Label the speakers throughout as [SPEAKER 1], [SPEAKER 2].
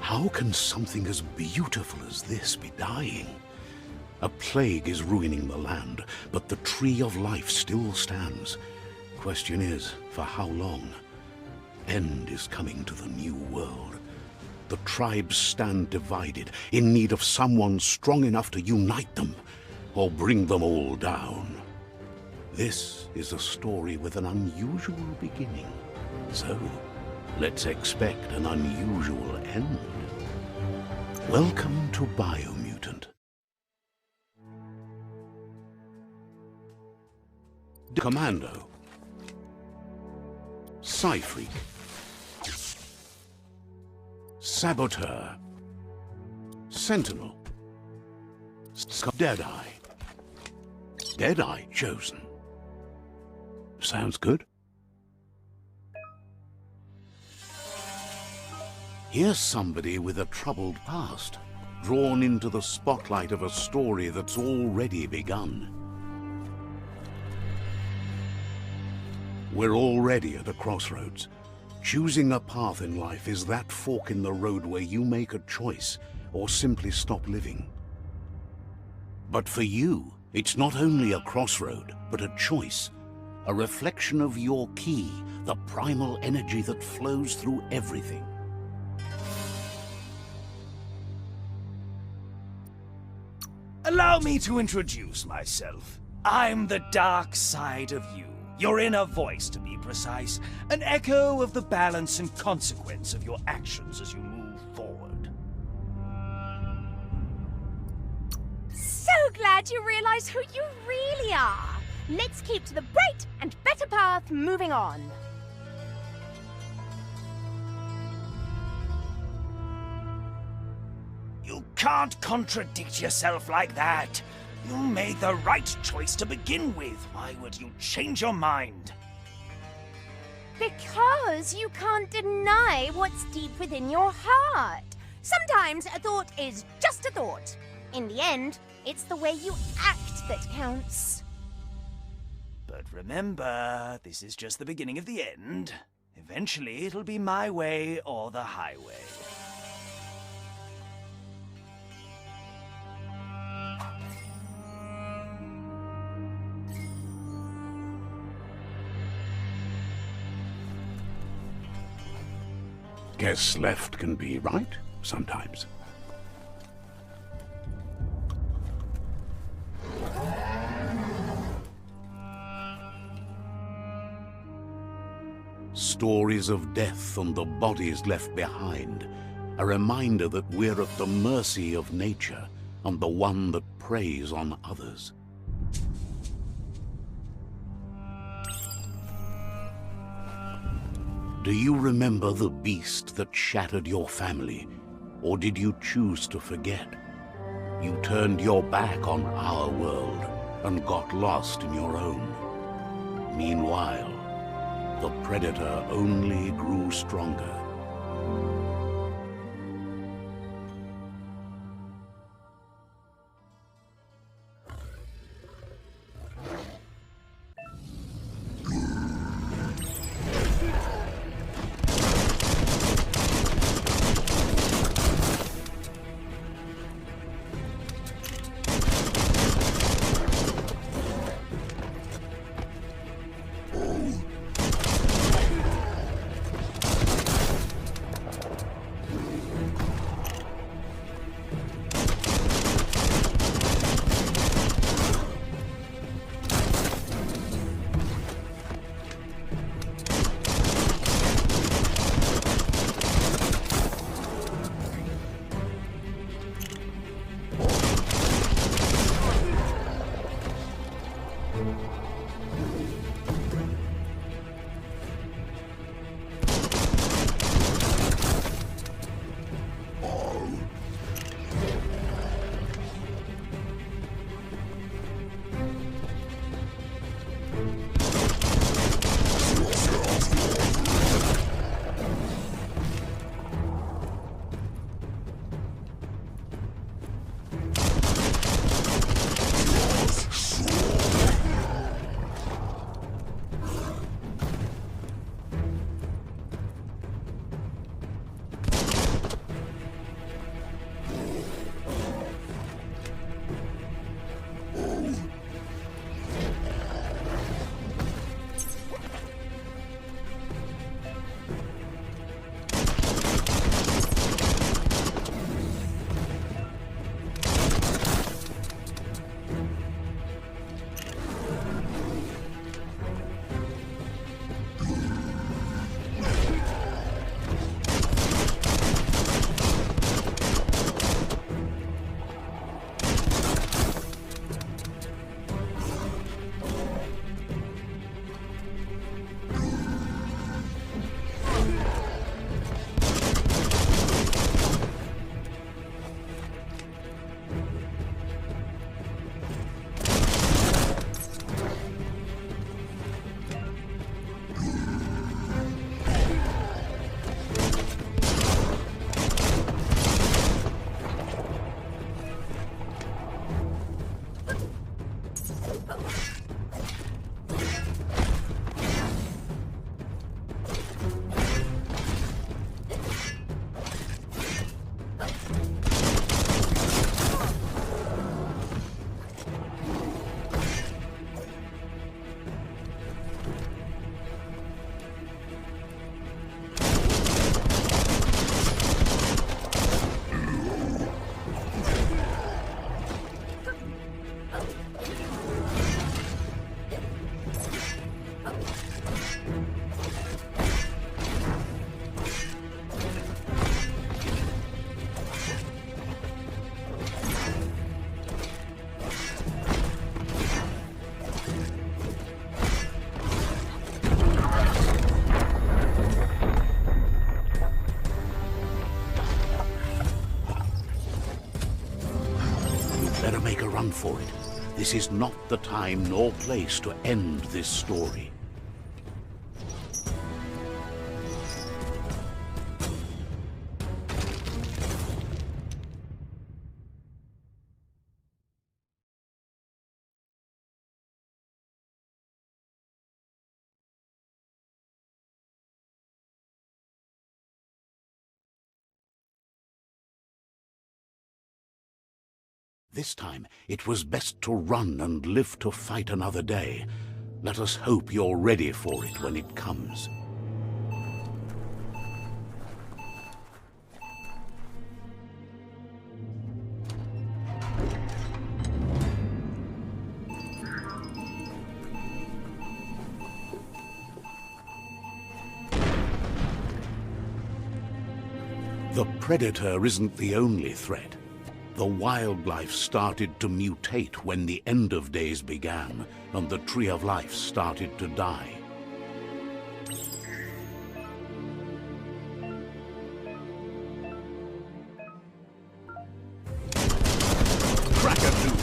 [SPEAKER 1] How can something as beautiful as this be dying? A plague is ruining the land, but the tree of life still stands. Question is, for how long? End is coming to the new world. The tribes stand divided, in need of someone strong enough to unite them, or bring them all down. This is a story with an unusual beginning. So, let's expect an unusual end. Welcome to Biomutant. Commando. Psy-Freak. Saboteur. Sentinel. Deadeye. Deadeye chosen. Sounds good. Here's somebody with a troubled past, drawn into the spotlight of a story that's already begun. We're already at a crossroads. Choosing a path in life is that fork in the road where you make a choice or simply stop living. But for you, it's not only a crossroad, but a choice. A reflection of your key, the primal energy that flows through everything.
[SPEAKER 2] Allow me to introduce myself. I'm the dark side of you. Your inner voice, to be precise. An echo of the balance and consequence of your actions as you move forward.
[SPEAKER 3] So glad you realize who you really are. Let's keep to the bright and better path moving on.
[SPEAKER 2] You can't contradict yourself like that. You made the right choice to begin with. Why would you change your mind?
[SPEAKER 3] Because you can't deny what's deep within your heart. Sometimes a thought is just a thought. In the end, it's the way you act that counts.
[SPEAKER 2] But remember, this is just the beginning of the end. Eventually, it'll be my way or the highway.
[SPEAKER 1] Guess left can be right, sometimes. Stories of death and the bodies left behind. A reminder that we're at the mercy of nature and the one that preys on others. Do you remember the beast that shattered your family, or did you choose to forget? You turned your back on our world and got lost in your own. Meanwhile, the predator only grew stronger. for it. This is not the time nor place to end this story. This time, it was best to run and live to fight another day. Let us hope you're ready for it when it comes. The Predator isn't the only threat. The wildlife started to mutate when the end of days began, and the Tree of Life started to die. Crack-a-doodle!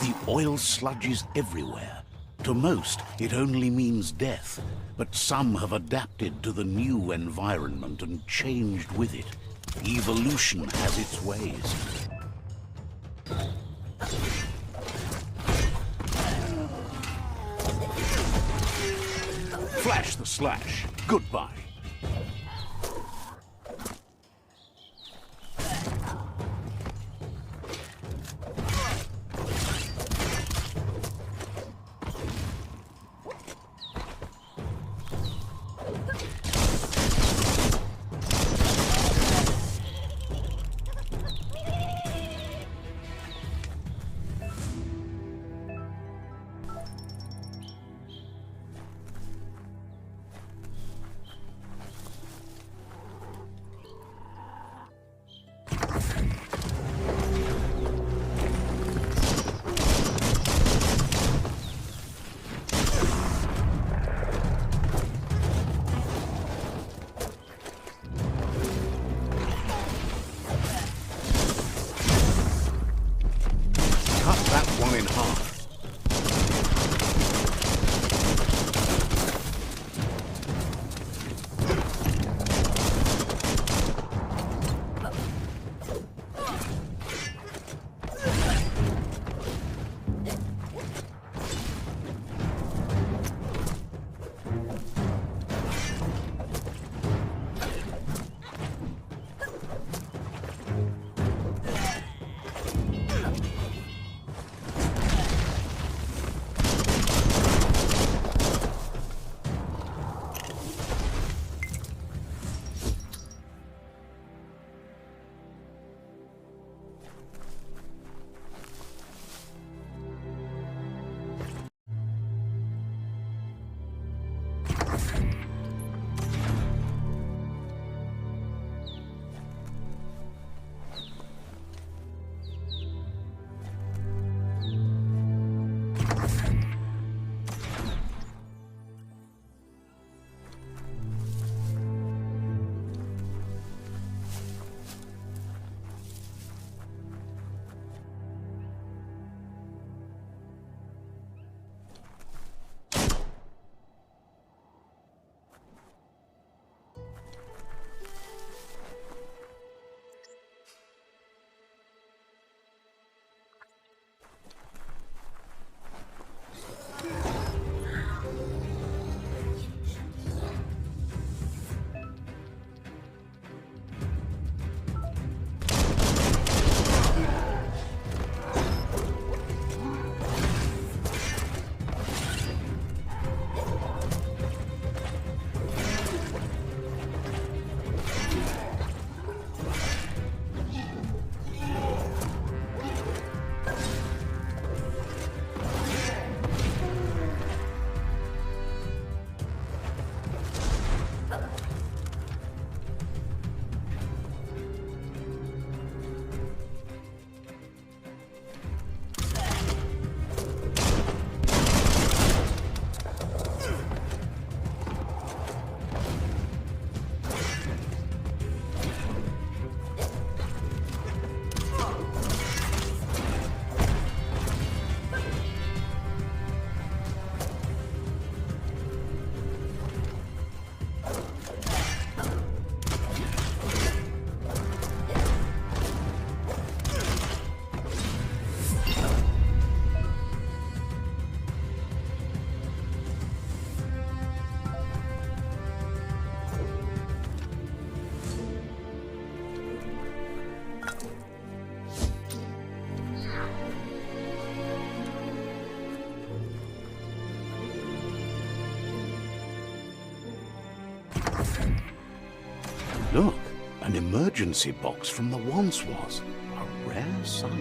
[SPEAKER 1] The oil sludges everywhere. To most, it only means death, but some have adapted to the new environment and changed with it. Evolution has its ways. Flash the slash. Goodbye. Look, an emergency box from the once was. A rare sight.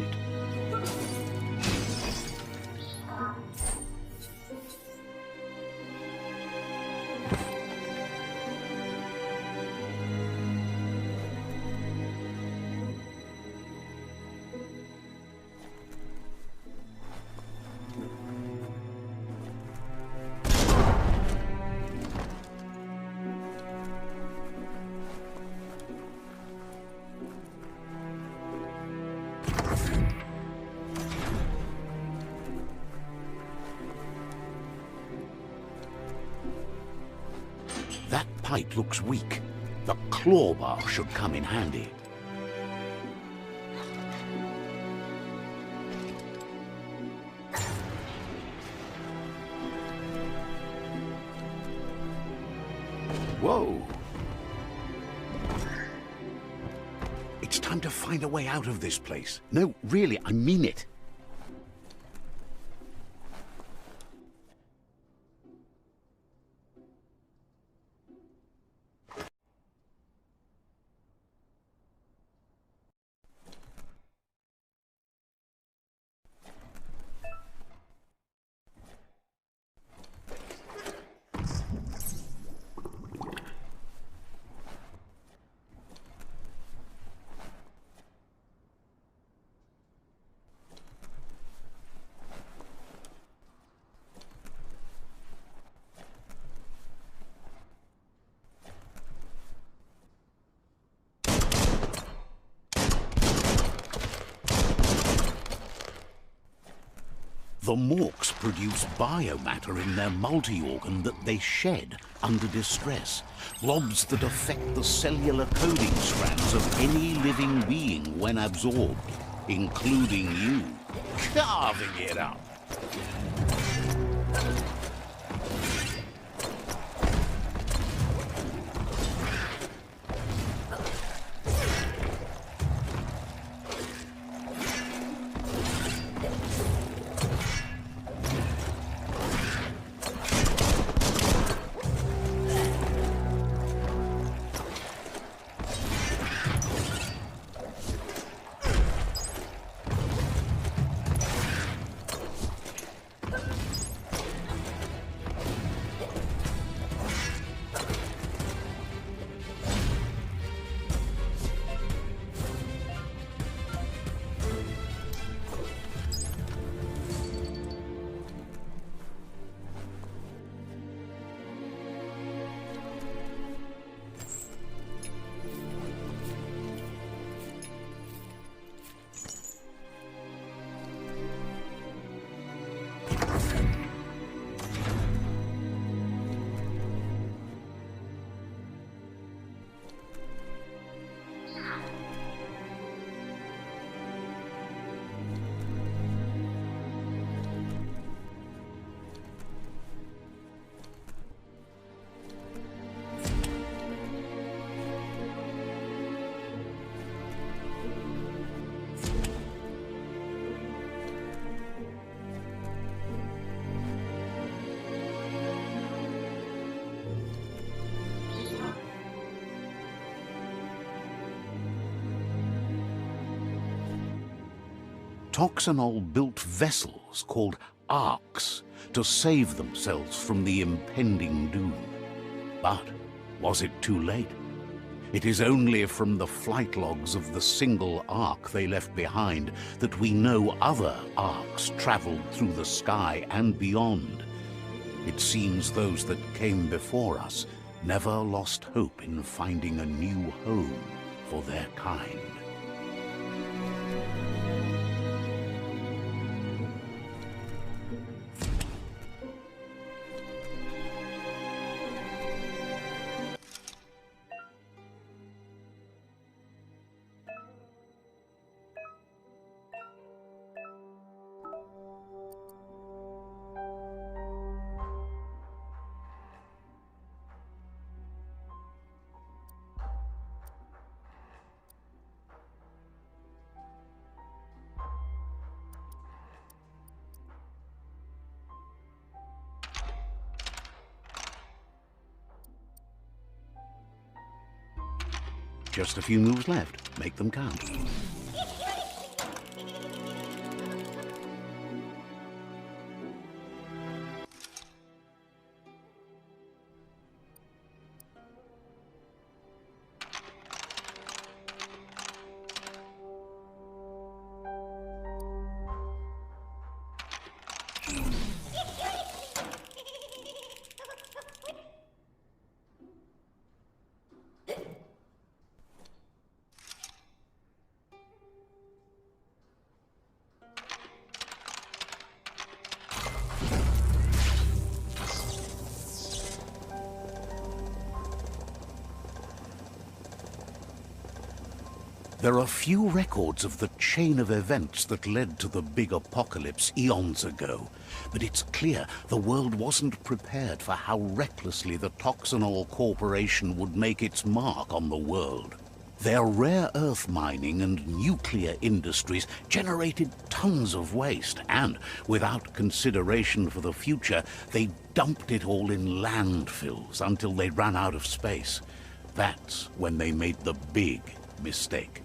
[SPEAKER 1] That pipe looks weak. The claw bar should come in handy. Whoa! It's time to find a way out of this place. No, really, I mean it. The MORKS produce biomatter in their multi-organ that they shed under distress. Blobs that affect the cellular coding strands of any living being when absorbed, including you. Carving it up! Toxanol built vessels called arks to save themselves from the impending doom. But was it too late? It is only from the flight logs of the single ark they left behind that we know other arks traveled through the sky and beyond. It seems those that came before us never lost hope in finding a new home for their kind. Just a few moves left. Make them count. There are few records of the chain of events that led to the big apocalypse eons ago, but it's clear the world wasn't prepared for how recklessly the Toxanol Corporation would make its mark on the world. Their rare earth mining and nuclear industries generated tons of waste, and without consideration for the future, they dumped it all in landfills until they ran out of space. That's when they made the big mistake.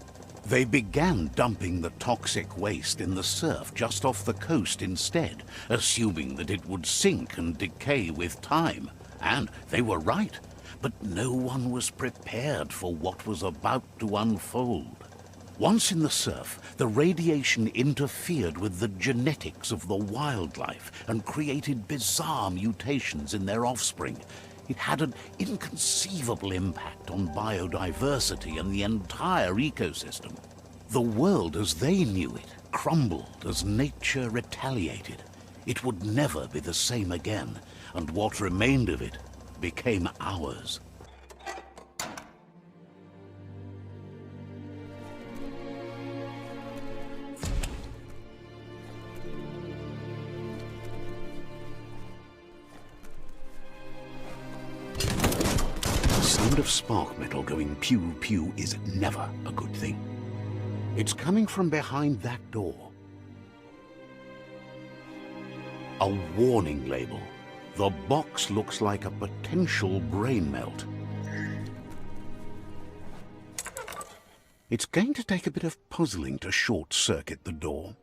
[SPEAKER 1] They began dumping the toxic waste in the surf just off the coast instead, assuming that it would sink and decay with time. And they were right, but no one was prepared for what was about to unfold. Once in the surf, the radiation interfered with the genetics of the wildlife and created bizarre mutations in their offspring. It had an inconceivable impact on biodiversity and the entire ecosystem. The world as they knew it crumbled as nature retaliated. It would never be the same again, and what remained of it became ours. Of spark metal going pew-pew is never a good thing. It's coming from behind that door. A warning label. The box looks like a potential brain melt. It's going to take a bit of puzzling to short-circuit the door.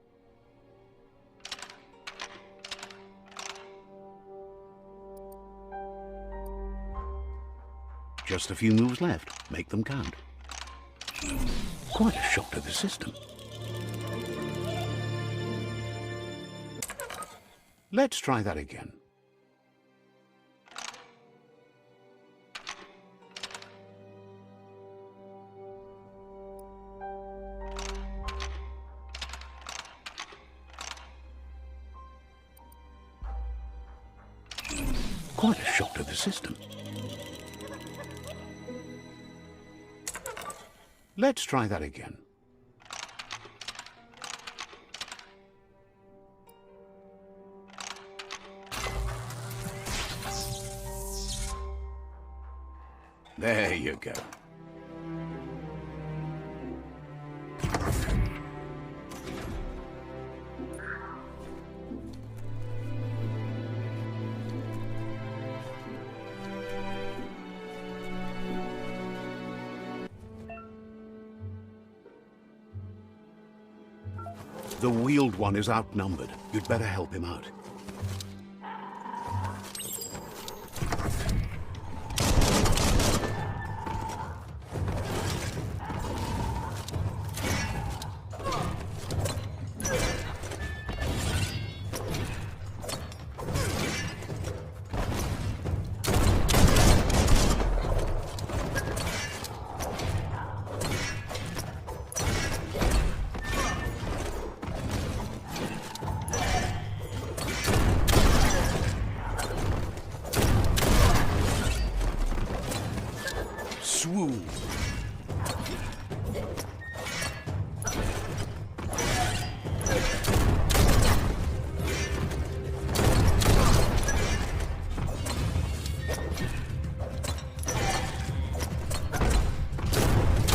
[SPEAKER 1] Just a few moves left. Make them count. Quite a shock to the system. Let's try that again. Quite a shock to the system. Let's try that again. There you go. The wheeled one is outnumbered. You'd better help him out.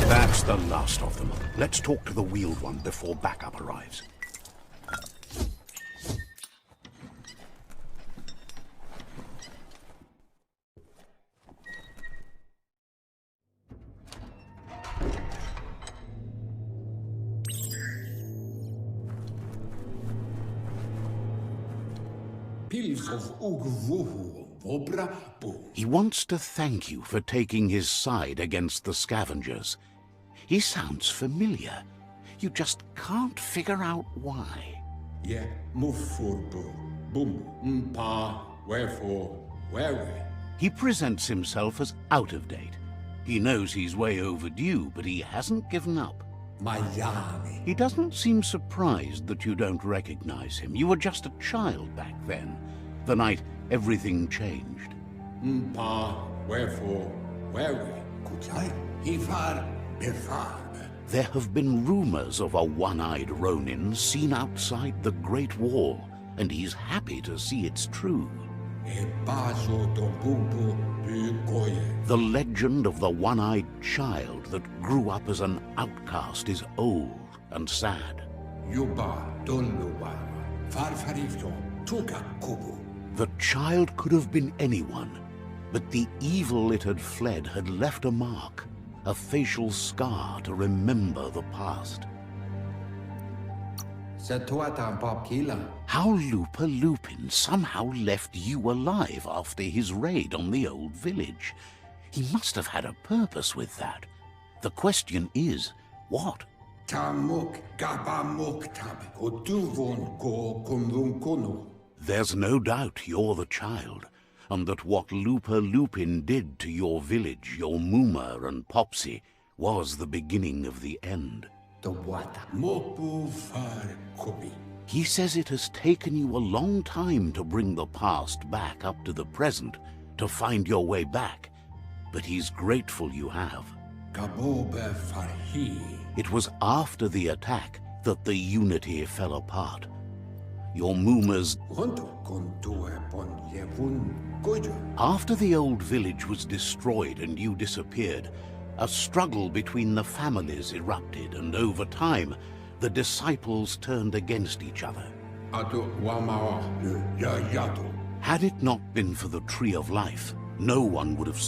[SPEAKER 1] That's the last of them. Let's talk to the wheeled one before backup arrives. He wants to thank you for taking his side against the scavengers. He sounds familiar. You just can't figure out why. He presents himself as out of date. He knows he's way overdue, but he hasn't given up. He doesn't seem surprised that you don't recognize him. You were just a child back then, the night everything changed. There have been rumors of a one-eyed Ronin seen outside the Great Wall, and he's happy to see it's true. The legend of the one-eyed child that grew up as an outcast is old and sad. The child could have been anyone, but the evil it had fled had left a mark, a facial scar to remember the past. How LUPA-LUPIN somehow left you alive after his raid on the old village. He must have had a purpose with that. The question is, what? There's no doubt you're the child, and that what LUPA-LUPIN did to your village, your Muma and Popsy, was the beginning of the end. He says it has taken you a long time to bring the past back up to the present, to find your way back, but he's grateful you have. It was after the attack that the unity fell apart. Your Mumas... After the old village was destroyed and you disappeared, a struggle between the families erupted, and over time, the disciples turned against each other. Had it not been for the Tree of Life, no one would have